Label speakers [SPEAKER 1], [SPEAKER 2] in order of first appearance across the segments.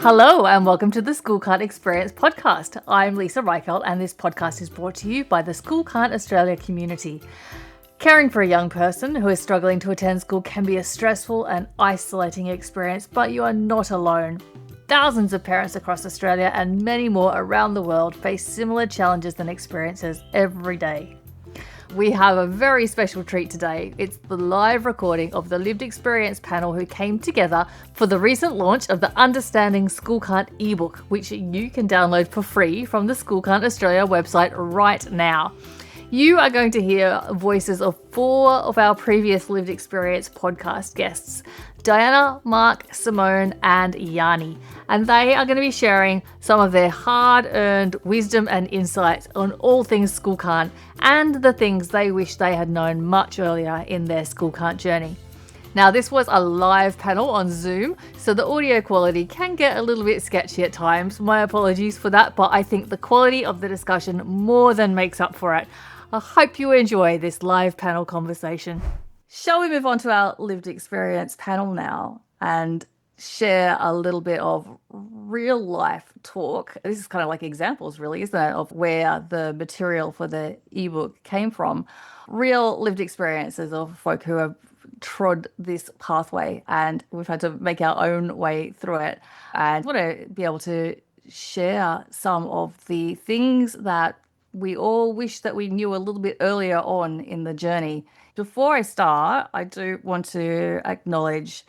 [SPEAKER 1] Hello and welcome to the School Can't Experience podcast. I'm Lisa Reichelt and this podcast is brought to you by the School Can't Australia community. Caring for a young person who is struggling to attend school can be a stressful and isolating experience, but you are not alone. Thousands of parents across Australia and many more around the world face similar challenges and experiences every day. We have a very special treat today. It's the live recording of the Lived Experience panel who came together for the recent launch of the Understanding School Can't ebook, which you can download for free from the School Can't Australia website right now. You are going to hear voices of 4 of our previous Lived Experience podcast guests, Diana, Mark, Simone, and Yani. And they are going to be sharing some of their hard-earned wisdom and insights on all things School Can't and the things they wish they had known much earlier in their School Can't journey. Now, this was a live panel on Zoom, so the audio quality can get a little bit sketchy at times. My apologies for that, but I think the quality of the discussion more than makes up for it. I hope you enjoy this live panel conversation. Shall we move on to our lived experience panel now and share a little bit of real life talk? This is kind of like examples, really, isn't it, of where the material for the ebook came from. Real lived experiences of folk who have trod this pathway and we've had to make our own way through it. And I want to be able to share some of the things that we all wish that we knew a little bit earlier on in the journey. Before I start, I do want to acknowledge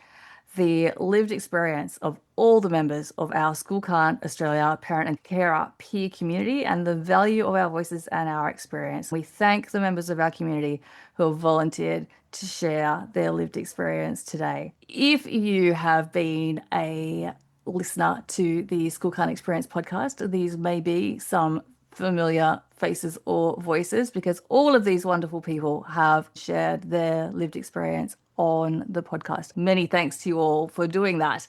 [SPEAKER 1] the lived experience of all the members of our School Can't Australia parent and carer peer community and the value of our voices and our experience. We thank the members of our community who have volunteered to share their lived experience today. If you have been a listener to the School Can't Experience podcast, these may be some familiar faces or voices because all of these wonderful people have shared their lived experience on the podcast. Many thanks to you all for doing that.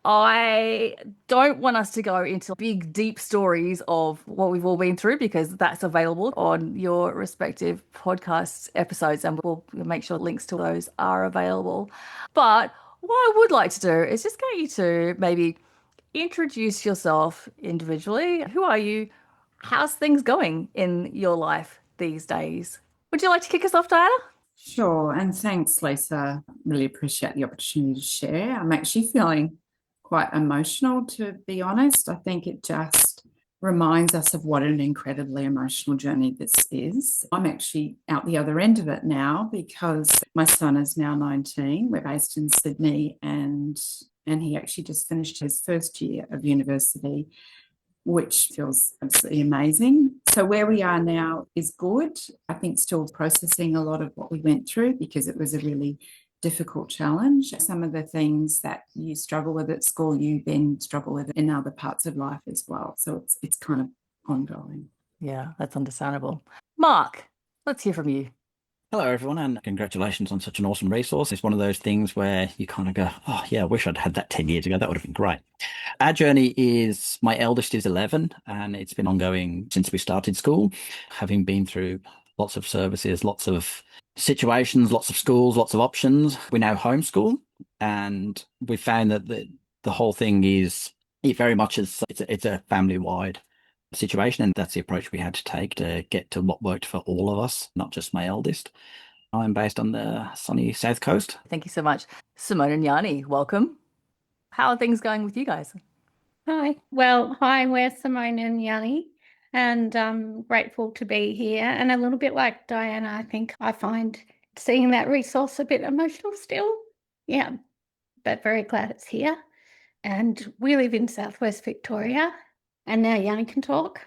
[SPEAKER 1] I don't want us to go into big, deep stories of what we've all been through because that's available on your respective podcast episodes and we'll make sure links to those are available. But what I would like to do is just get you to maybe introduce yourself individually. Who are you? How's things going in your life these days? Would you like to kick us off, Diana?
[SPEAKER 2] Sure, and thanks, Lisa. Really appreciate the opportunity to share. I'm actually feeling quite emotional, to be honest. I think it just reminds us of what an incredibly emotional journey this is. I'm actually out the other end of it now because my son is now 19. We're based in Sydney, and he actually just finished his first year of university, which feels absolutely amazing. So where we are now is good. I think still processing a lot of what we went through because it was a really difficult challenge. Some of the things that you struggle with at school, you then struggle with in other parts of life as well. So it's kind of ongoing.
[SPEAKER 1] Yeah, that's understandable. Mark, let's hear from you.
[SPEAKER 3] Hello, everyone, and congratulations on such an awesome resource. It's one of those things where you kind of go, oh, yeah, I wish I'd had that 10 years ago. That would have been great. Our journey is my eldest is 11, and it's been ongoing since we started school, having been through lots of services, lots of situations, lots of schools, lots of options. We now homeschool, and we found that the whole thing is it very much is it's a family-wide situation, and that's the approach we had to take to get to what worked for all of us, not just my eldest. I'm based on the sunny south coast.
[SPEAKER 1] Thank you so much. Simone and Yani, welcome. How are things going with you guys?
[SPEAKER 4] Hi. Well, hi, we're Simone and Yani, and I'm grateful to be here. And a little bit like Diana, I think I find seeing that resource a bit emotional still. Yeah, but very glad it's here. And we live in Southwest Victoria. And now Yani can talk.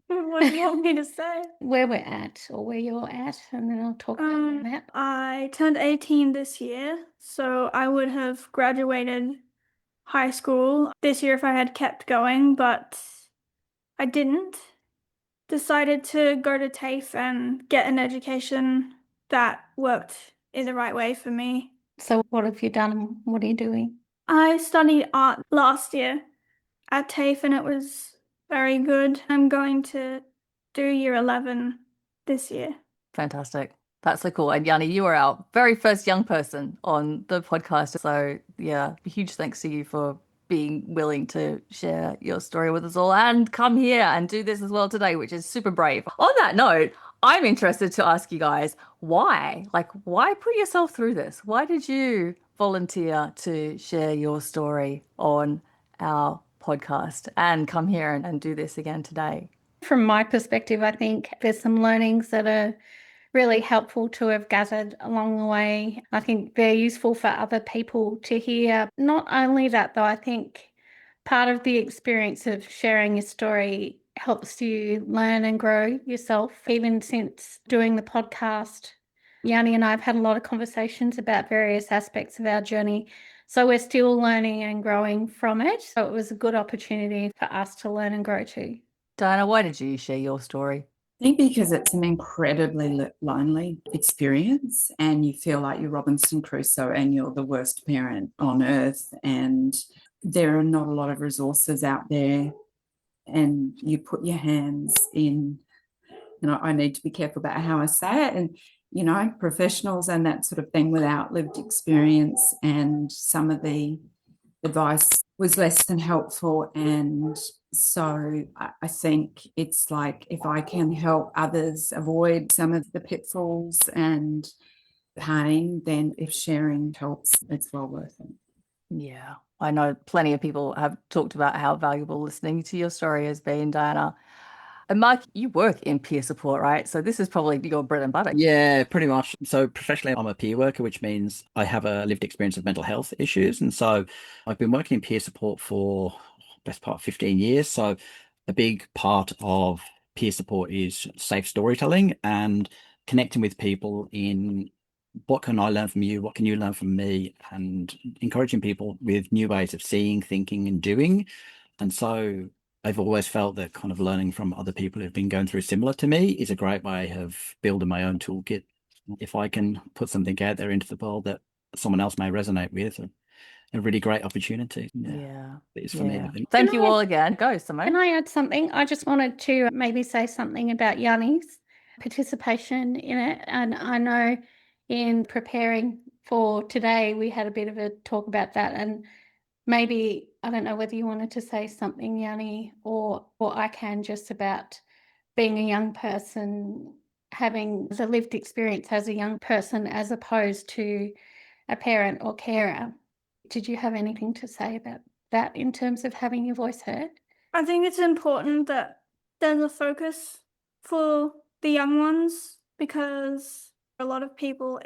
[SPEAKER 5] What do you want me to say?
[SPEAKER 4] Where we're at or where you're at, and then I'll talk about that.
[SPEAKER 5] I turned 18 this year, so I would have graduated high school this year if I had kept going, but I didn't. Decided to go to TAFE and get an education that worked in the right way for me.
[SPEAKER 4] So what have you done and what are you doing?
[SPEAKER 5] I studied art last year at TAFE and it was very good. I'm going to do year 11 this year.
[SPEAKER 1] Fantastic. That's so cool. And Yani, you are our very first young person on the podcast. So yeah, huge thanks to you for being willing to share your story with us all and come here and do this as well today, which is super brave. On that note, I'm interested to ask you guys why? Like, why put yourself through this? Why did you volunteer to share your story on our podcast and come here and do this again today?
[SPEAKER 4] From my perspective, I think there's some learnings that are really helpful to have gathered along the way. I think they're useful for other people to hear. Not only that, though, I think part of the experience of sharing your story helps you learn and grow yourself. Even since doing the podcast, Yani and I have had a lot of conversations about various aspects of our journey. So we're still learning and growing from it. So it was a good opportunity for us to learn and grow too.
[SPEAKER 1] Diana, why did you share your story?
[SPEAKER 2] I think because it's an incredibly lonely experience and you feel like you're Robinson Crusoe and you're the worst parent on earth, and there are not a lot of resources out there, and you put your hands in, I need to be careful about how I say it, and professionals and that sort of thing without lived experience, and some of the advice was less than helpful. And so I think it's like, if I can help others avoid some of the pitfalls and pain, then if sharing helps, it's well worth it.
[SPEAKER 1] Yeah, I know plenty of people have talked about how valuable listening to your story has been, Diana. And Mark, you work in peer support, right? So this is probably your bread and butter.
[SPEAKER 3] Yeah, pretty much. So professionally, I'm a peer worker, which means I have a lived experience of mental health issues. And so I've been working in peer support for best part of 15 years. So a big part of peer support is safe storytelling and connecting with people in what can I learn from you? What can you learn from me? And encouraging people with new ways of seeing, thinking, and doing. And so I've always felt that kind of learning from other people who've been going through similar to me is a great way of building my own toolkit. If I can put something out there into the world that someone else may resonate with, a really great opportunity.
[SPEAKER 1] Yeah.
[SPEAKER 3] It is for me, I think.
[SPEAKER 1] Thank you all again. Go, Simone.
[SPEAKER 4] Can I add something? I just wanted to maybe say something about Yani's participation in it. And I know in preparing for today, we had a bit of a talk about that. And maybe, I don't know whether you wanted to say something, Yani, or I can, just about being a young person, having the lived experience as a young person as opposed to a parent or carer. Did you have anything to say about that in terms of having your voice heard?
[SPEAKER 5] I think it's important that there's a focus for the young ones, because a lot of people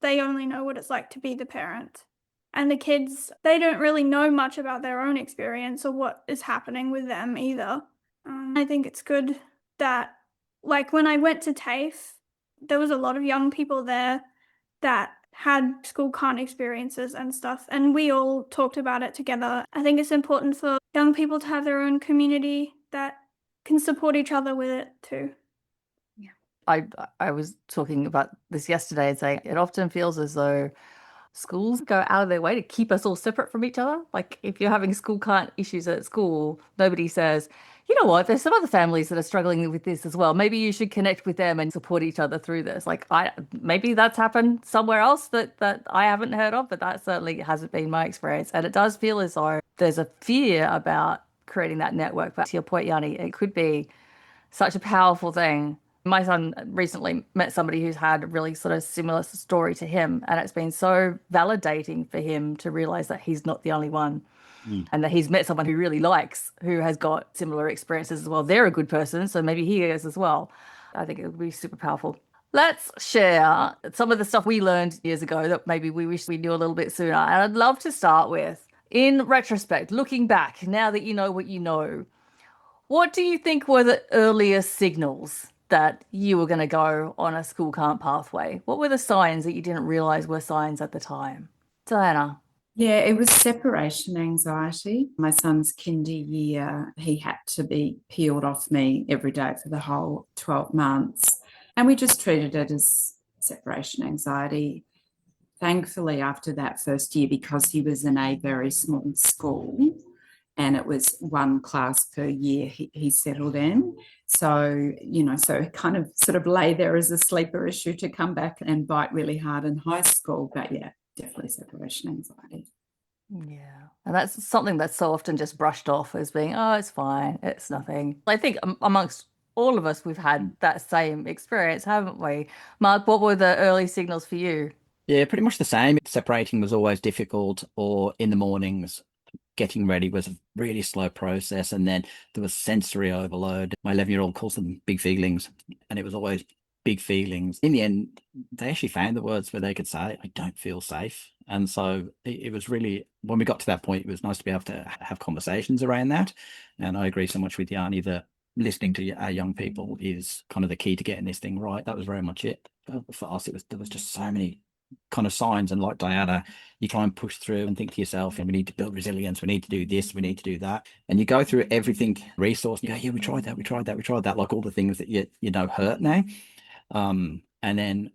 [SPEAKER 5] they only know what it's like to be the parent. And the kids, they don't really know much about their own experience or what is happening with them either. I think it's good that, like, when I went to TAFE, there was a lot of young people there that had school can't experiences and stuff, and we all talked about it together. I think it's important for young people to have their own community that can support each other with it too.
[SPEAKER 1] I was talking about this yesterday and saying it often feels as though schools go out of their way to keep us all separate from each other. Like, if you're having school can't issues at school, nobody says, you know what, there's some other families that are struggling with this as well. Maybe you should connect with them and support each other through this. Like, maybe that's happened somewhere else that I haven't heard of, but that certainly hasn't been my experience. And it does feel as though there's a fear about creating that network. But to your point, Yani, it could be such a powerful thing. My son recently met somebody who's had a really sort of similar story to him, and it's been so validating for him to realize that he's not the only one, and that he's met someone who really likes, who has got similar experiences as well. They're a good person, so maybe he is as well. I think it would be super powerful. Let's share some of the stuff we learned years ago that maybe we wish we knew a little bit sooner. And I'd love to start with, in retrospect, looking back, now that you know what you know, what do you think were the earliest signals that you were going to go on a school can't pathway? What were the signs that you didn't realize were signs at the time? Diana?
[SPEAKER 2] Yeah, it was separation anxiety. My son's kinder year, he had to be peeled off me every day for the whole 12 months. And we just treated it as separation anxiety. Thankfully, after that first year, because he was in a very small school, and it was one class per year, he settled in. So, so it kind of sort of lay there as a sleeper issue to come back and bite really hard in high school. But yeah, definitely separation anxiety.
[SPEAKER 1] Yeah. And that's something that's so often just brushed off as being, oh, it's fine, it's nothing. I think amongst all of us, we've had that same experience, haven't we? Mark, what were the early signals for you?
[SPEAKER 3] Yeah, pretty much the same. Separating was always difficult, or in the mornings, getting ready was a really slow process. And then there was sensory overload. My 11-year-old calls them big feelings, and it was always big feelings. In the end, they actually found the words where they could say, I don't feel safe. And so it was really, when we got to that point, it was nice to be able to have conversations around that. And I agree so much with Yani that listening to our young people is kind of the key to getting this thing right. That was very much it. For us, there was just so many kind of signs, and like Diana, you try and push through and think to yourself, we need to build resilience, we need to do this, we need to do that, and you go through everything resource, and you go, yeah, we tried that, like all the things that you know hurt now, and then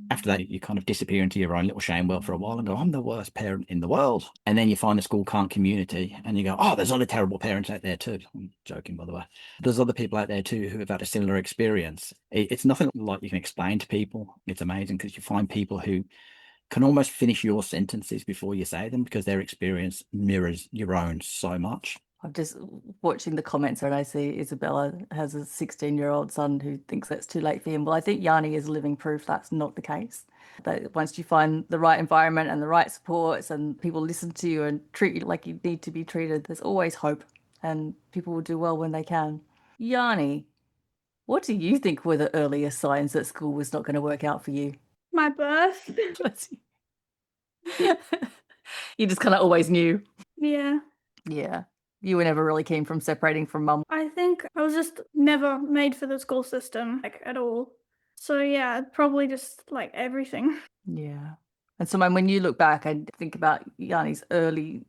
[SPEAKER 3] after that you kind of disappear into your own little shame world for a while and go, I'm the worst parent in the world. And then you find a school can't community and you go, oh, there's other terrible parents out there too. I'm joking, by the way. There's other people out there too who have had a similar experience. It's nothing like you can explain to people. It's amazing because you find people who can almost finish your sentences before you say them because their experience mirrors your own so much.
[SPEAKER 1] I'm just watching the comments and I see Isabella has a 16-year-old son who thinks that's too late for him. Well, I think Yani is living proof that's not the case. That once you find the right environment and the right supports and people listen to you and treat you like you need to be treated, there's always hope and people will do well when they can. Yani, what do you think were the earliest signs that school was not going to work out for you?
[SPEAKER 5] My birth.
[SPEAKER 1] You just kind of always knew.
[SPEAKER 5] Yeah.
[SPEAKER 1] Yeah. You were never really keen from separating from mum.
[SPEAKER 5] I think I was just never made for the school system, like, at all. So yeah, probably just like everything.
[SPEAKER 1] Yeah. And Simone, when you look back and think about Yanni's early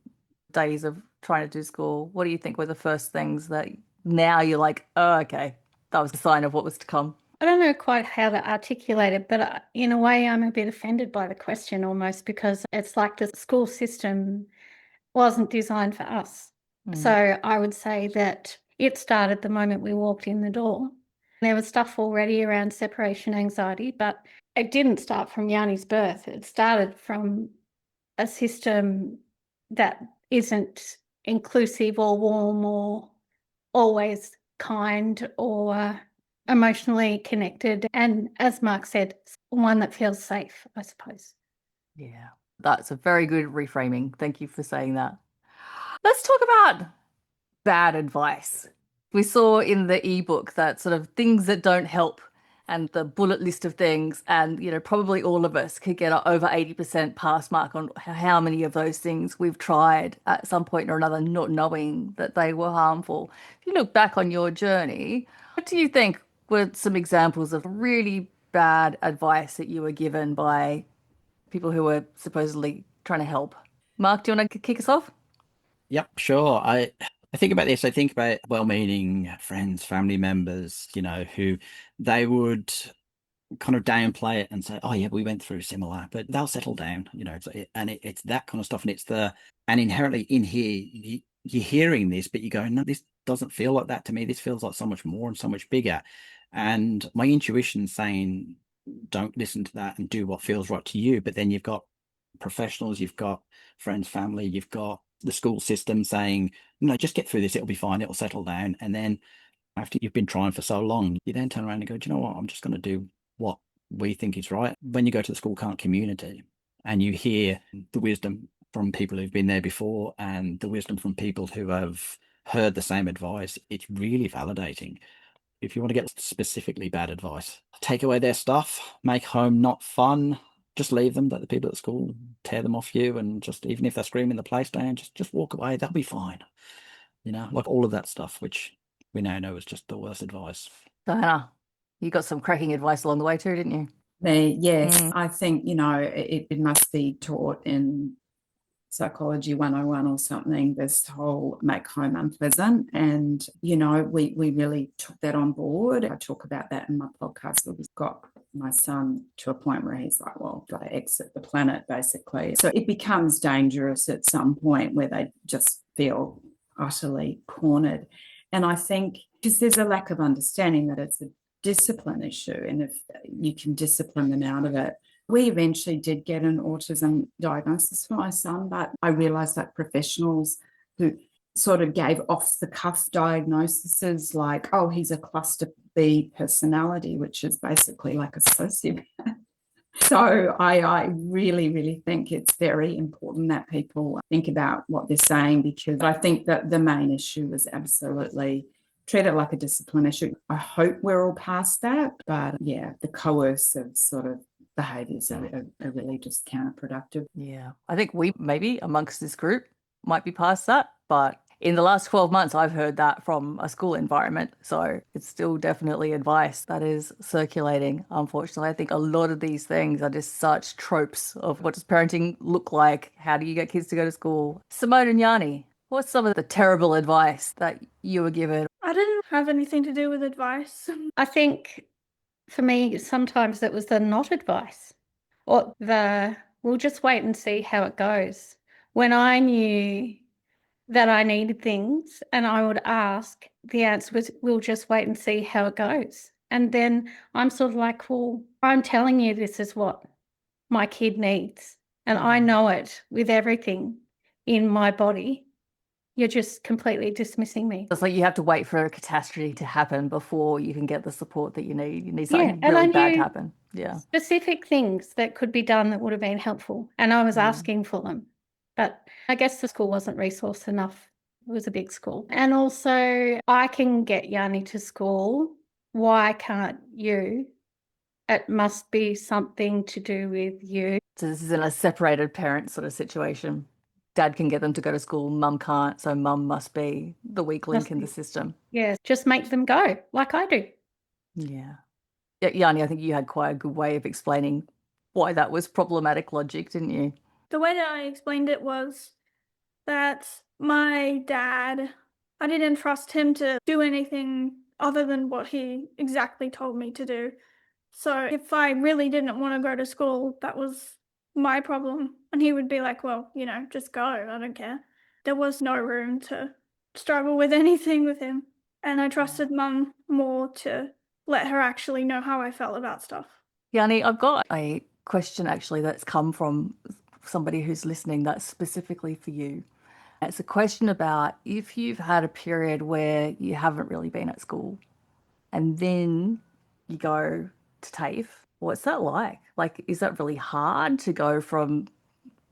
[SPEAKER 1] days of trying to do school, what do you think were the first things that now you're like, oh, okay, that was a sign of what was to come?
[SPEAKER 4] I don't know quite how to articulate it, but in a way, I'm a bit offended by the question almost because it's like the school system wasn't designed for us. So I would say that it started the moment we walked in the door. There was stuff already around separation anxiety, but it didn't start from Yanni's birth. It started from a system that isn't inclusive or warm or always kind or emotionally connected. And as Mark said, one that feels safe, I suppose.
[SPEAKER 1] Yeah, that's a very good reframing. Thank you for saying that. Let's talk about bad advice. We saw in the ebook that sort of things that don't help and the bullet list of things. And, probably all of us could get an over 80% pass mark on how many of those things we've tried at some point or another, not knowing that they were harmful. If you look back on your journey, what do you think were some examples of really bad advice that you were given by people who were supposedly trying to help? Mark, do you want to kick us off?
[SPEAKER 3] Yep, sure. I think about this. I think about well-meaning friends, family members, who they would kind of downplay it and say, oh yeah, we went through similar, but they'll settle down, it's that kind of stuff. And inherently in here, you're hearing this, but you go, no, this doesn't feel like that to me. This feels like so much more and so much bigger. And my intuition saying, don't listen to that and do what feels right to you. But then you've got professionals, you've got friends, family, you've got the school system saying, no, just get through this. It'll be fine. It'll settle down. And then after you've been trying for so long, you then turn around and go, do you know what? I'm just going to do what we think is right. When you go to the school can't community and you hear the wisdom from people who've been there before and the wisdom from people who have heard the same advice, it's really validating. If you want to get specifically bad advice, take away their stuff, make home not fun, just leave them, let the people at school tear them off you, and just, even if they're screaming the place down, just walk away, they'll be fine. Like all of that stuff, which we now know is just the worst advice.
[SPEAKER 1] Diana, you got some cracking advice along the way too, didn't you?
[SPEAKER 2] Yes, I think, it must be taught in Psychology 101 or something, this whole make home unpleasant. And, we really took that on board. I talk about that in my podcast where we've got my son to a point where he's like, well, got to exit the planet, basically. So it becomes dangerous at some point where they just feel utterly cornered. And I think because there's a lack of understanding that it's a discipline issue, and if you can discipline them out of it, We eventually did get an autism diagnosis for my son, but I realised that professionals who sort of gave off-the-cuff diagnoses like, oh, he's a cluster B personality, which is basically like a sociopath. So I really, really think it's very important that people think about what they're saying, because I think that the main issue is absolutely treat it like a discipline issue. I hope we're all past that, but yeah, the coercive sort of behaviours are really just counterproductive.
[SPEAKER 1] Yeah, I think we maybe amongst this group might be past that, but in the last 12 months, I've heard that from a school environment. So it's still definitely advice that is circulating. Unfortunately, I think a lot of these things are just such tropes of what does parenting look like? How do you get kids to go to school? Simone and Yani, what's some of the terrible advice that you were given?
[SPEAKER 5] I didn't have anything to do with advice.
[SPEAKER 4] I think for me, sometimes it was the not advice or the we'll just wait and see how it goes. When I knew that I needed things and I would ask, the answer was, we'll just wait and see how it goes. And then I'm sort of like, well, I'm telling you this is what my kid needs. And I know it with everything in my body. You're just completely dismissing me.
[SPEAKER 1] It's like you have to wait for a catastrophe to happen before you can get the support that you need. You need
[SPEAKER 4] Yeah,
[SPEAKER 1] something
[SPEAKER 4] and I
[SPEAKER 1] really bad to
[SPEAKER 4] knew
[SPEAKER 1] happen. Yeah.
[SPEAKER 4] specific things that could be done that would have been helpful. And I was asking for them. But I guess the school wasn't resourced enough. It was a big school. And also, I can get Yani to school. Why can't you? It must be something to do with you.
[SPEAKER 1] So this isn't a separated parent sort of situation. Dad can get them to go to school, mum can't, so mum must be the weak link
[SPEAKER 4] Must
[SPEAKER 1] in the
[SPEAKER 4] be.
[SPEAKER 1] system.
[SPEAKER 4] Yeah, just make them go like I do.
[SPEAKER 1] Yeah. Yeah, Yani, I think you had quite a good way of explaining why that was problematic logic, didn't you?
[SPEAKER 5] The way that I explained it was that my dad, I didn't trust him to do anything other than what he exactly told me to do. So if I really didn't want to go to school, that was my problem. And he would be like, well, just go. I don't care. There was no room to struggle with anything with him. And I trusted mum more to let her actually know how I felt about stuff.
[SPEAKER 1] Yani, I've got a question actually that's come from somebody who's listening that's specifically for you. It's a question about if you've had a period where you haven't really been at school and then you go to TAFE, what's that like? Like, is that really hard to go from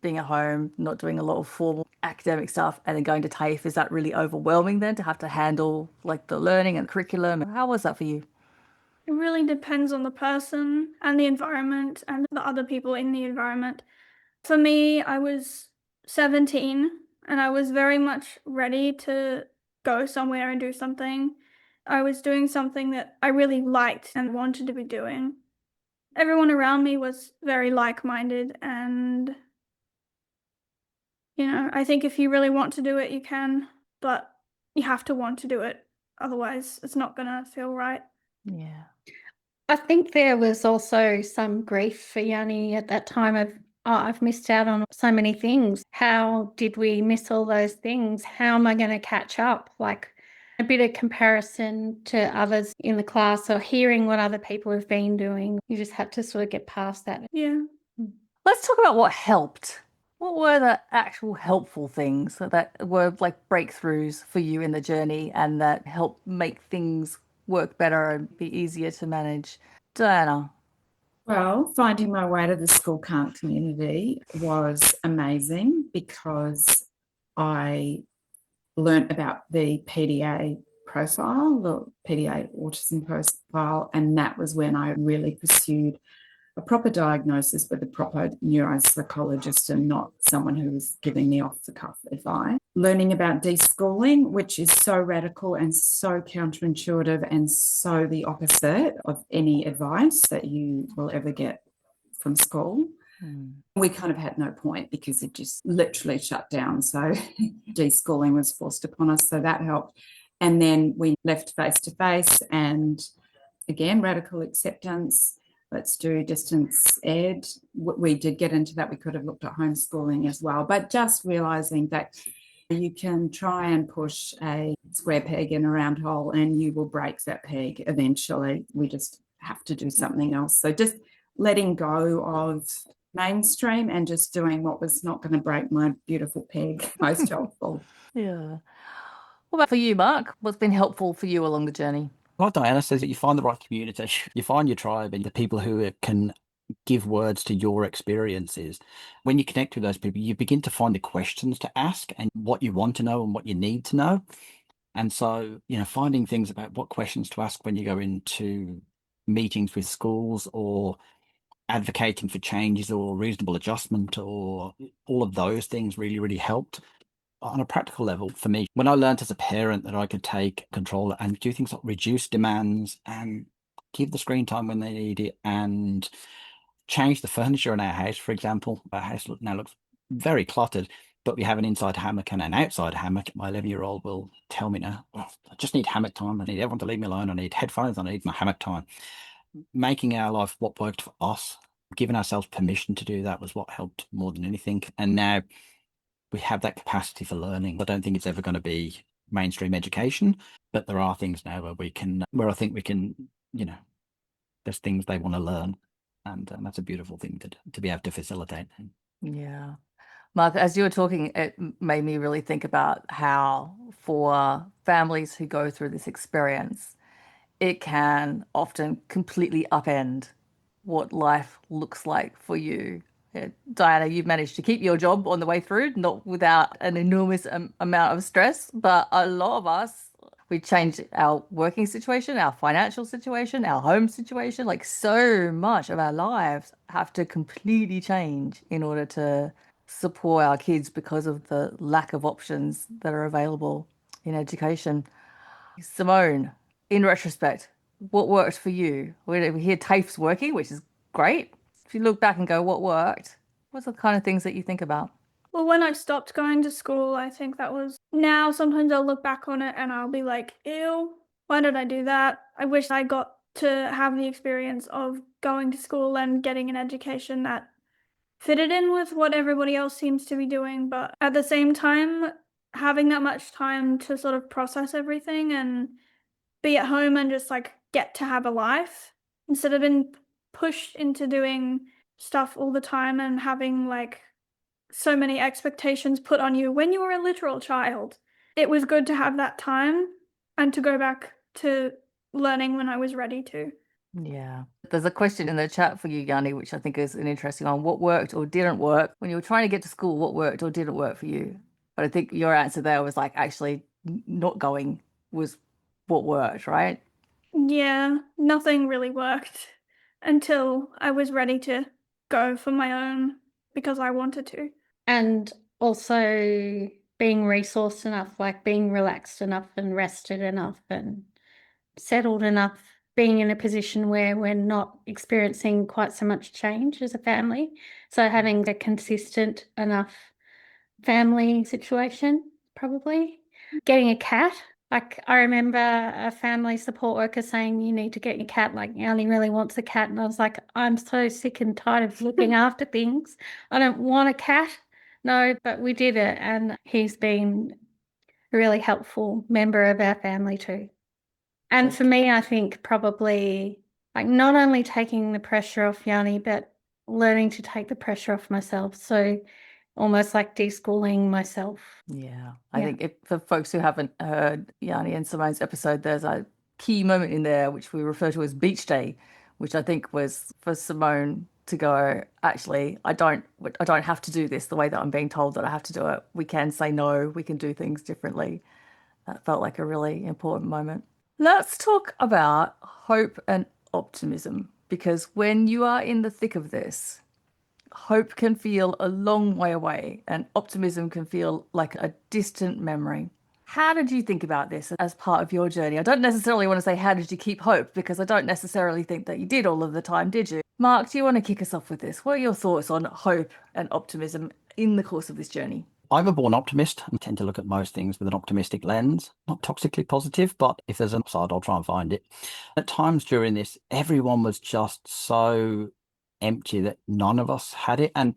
[SPEAKER 1] being at home, not doing a lot of formal academic stuff, and then going to TAFE? Is that really overwhelming then to have to handle like the learning and curriculum? How was that for you?
[SPEAKER 5] It really depends on the person and the environment and the other people in the environment. For me, I was 17 and I was very much ready to go somewhere and do something. I was doing something that I really liked and wanted to be doing. Everyone around me was very like-minded, and I think if you really want to do it, you can, but you have to want to do it. Otherwise, it's not going to feel right.
[SPEAKER 1] Yeah.
[SPEAKER 4] I think there was also some grief for Yani at that time of, oh, I've missed out on so many things. How did we miss all those things? How am I going to catch up? Like a bit of comparison to others in the class or hearing what other people have been doing. You just had to sort of get past that.
[SPEAKER 5] Yeah.
[SPEAKER 1] Let's talk about what helped. What were the actual helpful things that were like breakthroughs for you in the journey and that helped make things work better and be easier to manage? Diana.
[SPEAKER 2] Well, finding my way to the school can't community was amazing because I learnt about the PDA profile, the PDA autism profile, and that was when I really pursued a proper diagnosis with a proper neuropsychologist and not someone who was giving me off-the-cuff advice. Learning about deschooling, which is so radical and so counterintuitive and so the opposite of any advice that you will ever get from school. We kind of had no point because it just literally shut down. So deschooling was forced upon us. So that helped. And then we left face-to-face and again, radical acceptance. Let's do distance ed. We did get into that. We could have looked at homeschooling as well, but just realising that you can try and push a square peg in a round hole and you will break that peg eventually. We just have to do something else. So just letting go of mainstream and just doing what was not going to break my beautiful peg most helpful.
[SPEAKER 1] Yeah. What about for you, Mark? What's been helpful for you along the journey?
[SPEAKER 3] Like Diana says, that you find the right community, you find your tribe and the people who can give words to your experiences. When you connect with those people, you begin to find the questions to ask and what you want to know and what you need to know. And so, finding things about what questions to ask when you go into meetings with schools or advocating for changes or reasonable adjustment or all of those things really, really helped. On a practical level for me, when I learned as a parent that I could take control and do things like reduce demands and give the screen time when they need it and change the furniture in our house, for example. Our house now looks very cluttered, but we have an inside hammock and an outside hammock. My 11-year-old will tell me now, well, I just need hammock time. I need everyone to leave me alone. I need headphones. I need my hammock time. Making our life what worked for us, giving ourselves permission to do that was what helped more than anything. And now we have that capacity for learning. I don't think it's ever going to be mainstream education, but there are things now where I think we can, there's things they want to learn. And that's a beautiful thing to be able to facilitate.
[SPEAKER 1] Yeah. Mark, as you were talking, it made me really think about how for families who go through this experience, it can often completely upend what life looks like for you. Diana, you've managed to keep your job on the way through, not without an enormous amount of stress, but a lot of us, we changed our working situation, our financial situation, our home situation. Like so much of our lives have to completely change in order to support our kids because of the lack of options that are available in education. Simone, in retrospect, what worked for you? We hear TAFE's working, which is great. If you look back and go, what worked? What's the kind of things that you think about?
[SPEAKER 5] Well, when I stopped going to school, I think that was now sometimes I'll look back on it and I'll be like, ew, why did I do that? I wish I got to have the experience of going to school and getting an education that fitted in with what everybody else seems to be doing. But at the same time, having that much time to sort of process everything and be at home and just like get to have a life instead of being pushed into doing stuff all the time and having like so many expectations put on you when you were a literal child. It was good to have that time and to go back to learning when I was ready to.
[SPEAKER 1] Yeah. There's a question in the chat for you, Yani, which I think is an interesting one. What worked or didn't work when you were trying to get to school? What worked or didn't work for you? But I think your answer there was like actually not going was what worked, right?
[SPEAKER 5] Yeah, nothing really worked until I was ready to go for my own because I wanted to.
[SPEAKER 4] And also being resourced enough, like being relaxed enough and rested enough and settled enough, being in a position where we're not experiencing quite so much change as a family. So having a consistent enough family situation, probably. Getting a cat. Like I remember a family support worker saying, you need to get your cat, like Yani really wants a cat. And I was like, I'm so sick and tired of looking after things. I don't want a cat. No, but we did it. And he's been a really helpful member of our family too. And for me, I think probably like not only taking the pressure off Yani, but learning to take the pressure off myself. So almost like deschooling myself.
[SPEAKER 1] Yeah. I think for folks who haven't heard Yani and Simone's episode, there's a key moment in there which we refer to as beach day, which I think was for Simone to go, actually, I don't have to do this the way that I'm being told that I have to do it. We can say no, we can do things differently. That felt like a really important moment. Let's talk about hope and optimism, because when you are in the thick of this, hope can feel a long way away and optimism can feel like a distant memory. How did you think about this as part of your journey? I don't necessarily want to say, how did you keep hope? Because I don't necessarily think that you did all of the time, did you? Mark, do you want to kick us off with this? What are your thoughts on hope and optimism in the course of this journey?
[SPEAKER 3] I'm a born optimist. I tend to look at most things with an optimistic lens, not toxically positive, but if there's an upside, I'll try and find it. At times during this, everyone was just so empty that none of us had it. And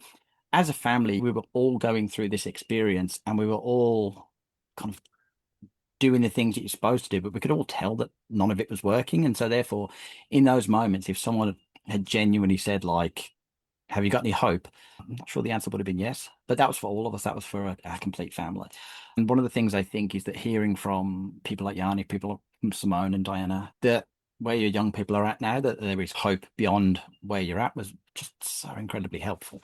[SPEAKER 3] as a family, we were all going through this experience and we were all kind of doing the things that you're supposed to do, but we could all tell that none of it was working. And so therefore, in those moments, if someone had genuinely said, like, have you got any hope? I'm not sure the answer would have been yes, but that was for all of us. That was for a complete family. And one of the things I think is that hearing from people like Yani, people like Simone and Diana, that where your young people are at now, that there is hope beyond where you're at, was just so incredibly helpful.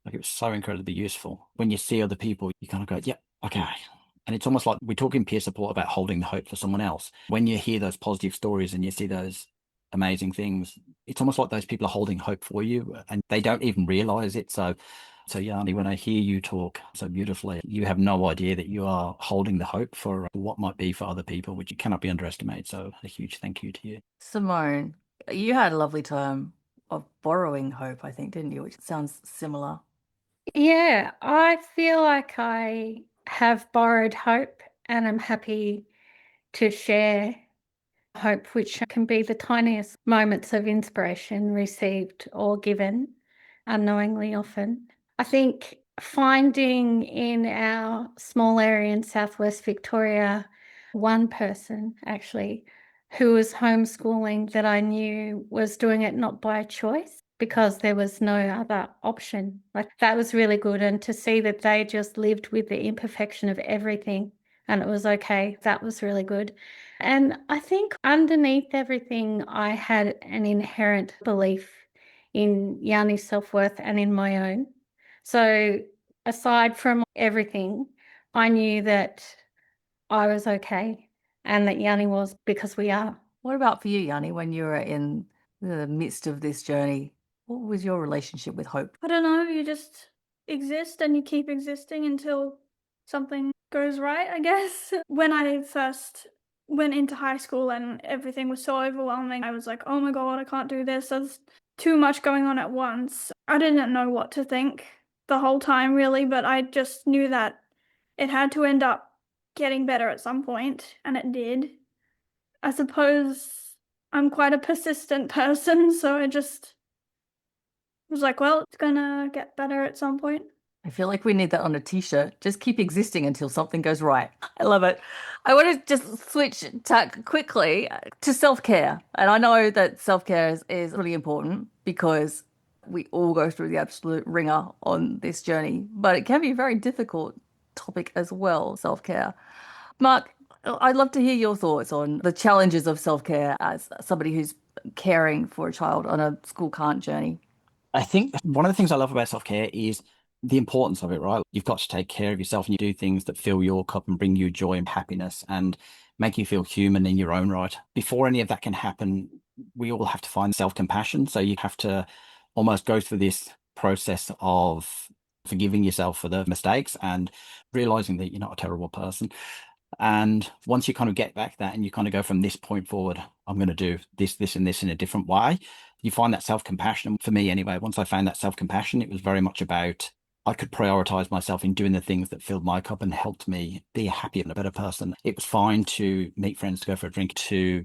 [SPEAKER 3] Like, it was so incredibly useful. When you see other people, you kind of go, yeah, okay. And it's almost like we're talking peer support about holding the hope for someone else. When you hear those positive stories and you see those amazing things, it's almost like those people are holding hope for you and they don't even realize it. So Yani, when I hear you talk so beautifully, you have no idea that you are holding the hope for what might be for other people, which you cannot be underestimated. So a huge thank you to you.
[SPEAKER 1] Simone, you had a lovely term of borrowing hope, I think, didn't you? Which sounds similar.
[SPEAKER 4] Yeah, I feel like I have borrowed hope and I'm happy to share hope, which can be the tiniest moments of inspiration received or given unknowingly often. I think finding in our small area in Southwest Victoria one person actually who was homeschooling that I knew was doing it not by choice because there was no other option. Like, that was really good. And to see that they just lived with the imperfection of everything and it was okay, that was really good. And I think underneath everything, I had an inherent belief in Yani's self-worth and in my own. So aside from everything, I knew that I was okay and that Yani was, because we are.
[SPEAKER 1] What about for you, Yani, when you were in the midst of this journey? What was your relationship with hope?
[SPEAKER 5] I don't know, you just exist and you keep existing until something goes right, I guess. When I first went into high school and everything was so overwhelming, I was like, oh my God, I can't do this. There's too much going on at once. I didn't know what to think the whole time, really, but I just knew that it had to end up getting better at some point, and it did. I suppose I'm quite a persistent person, so I just was like, well, it's gonna get better at some point.
[SPEAKER 1] I feel like we need that on a t-shirt. Just keep existing until something goes right. I love it. I want to just switch tack quickly to self-care. And I know that self-care is really important because we all go through the absolute ringer on this journey, but it can be a very difficult topic as well, self-care. Mark, I'd love to hear your thoughts on the challenges of self-care as somebody who's caring for a child on a school can't journey.
[SPEAKER 3] I think one of the things I love about self-care is the importance of it, right? You've got to take care of yourself and you do things that fill your cup and bring you joy and happiness and make you feel human in your own right. Before any of that can happen, we all have to find self-compassion. So you have to almost go through this process of forgiving yourself for the mistakes and realizing that you're not a terrible person. And once you kind of get back that and you kind of go from this point forward, I'm going to do this, this, and this in a different way, you find that self-compassion. For me anyway, once I found that self-compassion, it was very much about I could prioritize myself in doing the things that filled my cup and helped me be a happier and a better person. It was fine to meet friends, to go for a drink, to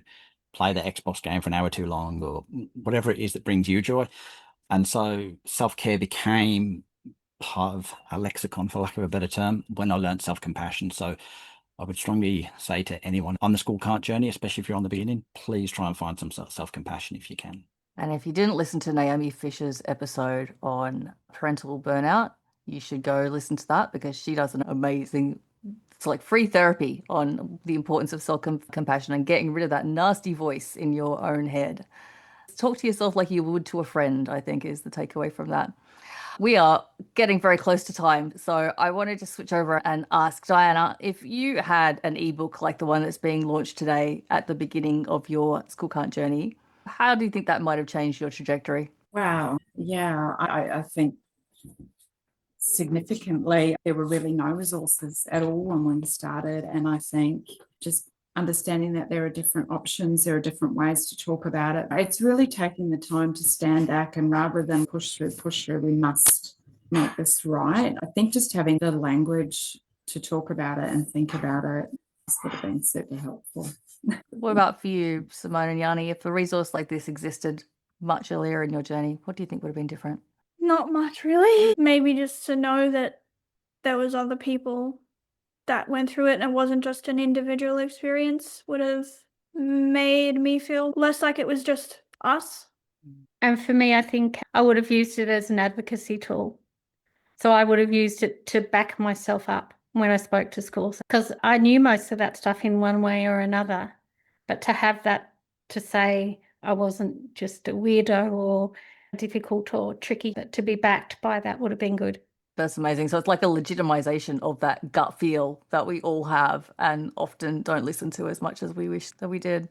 [SPEAKER 3] play the Xbox game for an hour too long, or whatever it is that brings you joy. And so self-care became part of a lexicon, for lack of a better term, when I learned self-compassion. So I would strongly say to anyone on the school can't journey, especially if you're on the beginning, please try and find some self-compassion if you can.
[SPEAKER 1] And if you didn't listen to Naomi Fisher's episode on parental burnout, you should go listen to that because she does an amazing, it's like free therapy on the importance of self-compassion and getting rid of that nasty voice in your own head. Talk to yourself like you would to a friend, I think, is the takeaway from that. We are getting very close to time, so I wanted to switch over and ask Diana, if you had an ebook like the one that's being launched today at the beginning of your school can't journey, how do you think that might have changed your trajectory?
[SPEAKER 2] Wow. Yeah, I think significantly there were really no resources at all when we started. And I think just understanding that there are different options, there are different ways to talk about it. It's really taking the time to stand back and rather than push through, we must make this right. I think just having the language to talk about it and think about it would have been super helpful.
[SPEAKER 1] What about for you, Simone and Yani? If a resource like this existed much earlier in your journey, what do you think would have been different?
[SPEAKER 5] Not much, really. Maybe just to know that there was other people that went through it and it wasn't just an individual experience would have made me feel less like it was just us.
[SPEAKER 4] And for me, I think I would have used it as an advocacy tool. So I would have used it to back myself up when I spoke to schools, because I knew most of that stuff in one way or another. But to have that to say I wasn't just a weirdo or difficult or tricky, but to be backed by that would have been good.
[SPEAKER 1] That's amazing. So it's like a legitimization of that gut feel that we all have and often don't listen to as much as we wish that we did.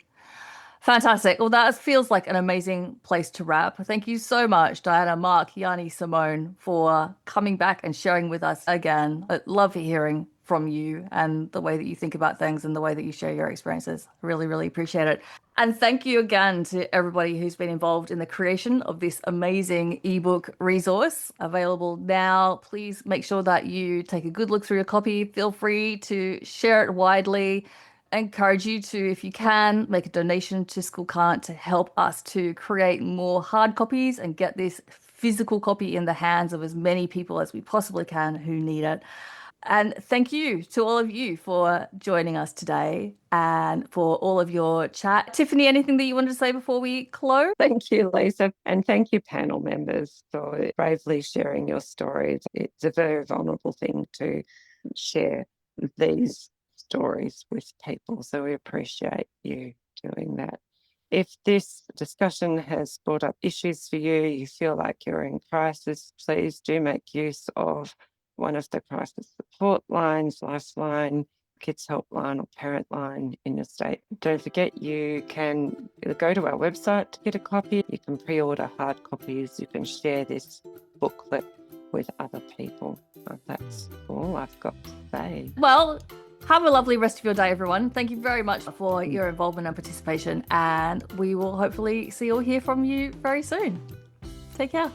[SPEAKER 1] Fantastic. Well, that feels like an amazing place to wrap. Thank you so much, Diana, Mark, Yani, Simone, for coming back and sharing with us again. I love hearing from you and the way that you think about things and the way that you share your experiences. Really, really appreciate it. And thank you again to everybody who's been involved in the creation of this amazing ebook resource available now. Please make sure that you take a good look through your copy. Feel free to share it widely. I encourage you to, if you can, make a donation to School Can't to help us to create more hard copies and get this physical copy in the hands of as many people as we possibly can who need it. And thank you to all of you for joining us today and for all of your chat. Tiffany, anything that you wanted to say before we close?
[SPEAKER 6] Thank you, Lisa. And thank you, panel members, for bravely sharing your stories. It's a very vulnerable thing to share these stories with people. So we appreciate you doing that. If this discussion has brought up issues for you, you feel like you're in crisis, please do make use of one of the crisis support lines, Lifeline, Kids Helpline or Parent Line in your state. Don't forget, you can go to our website to get a copy. You can pre-order hard copies. You can share this booklet with other people. That's all I've got to say.
[SPEAKER 1] Well, have a lovely rest of your day, everyone. Thank you very much for your involvement and participation, and we will hopefully see or hear from you very soon. Take care.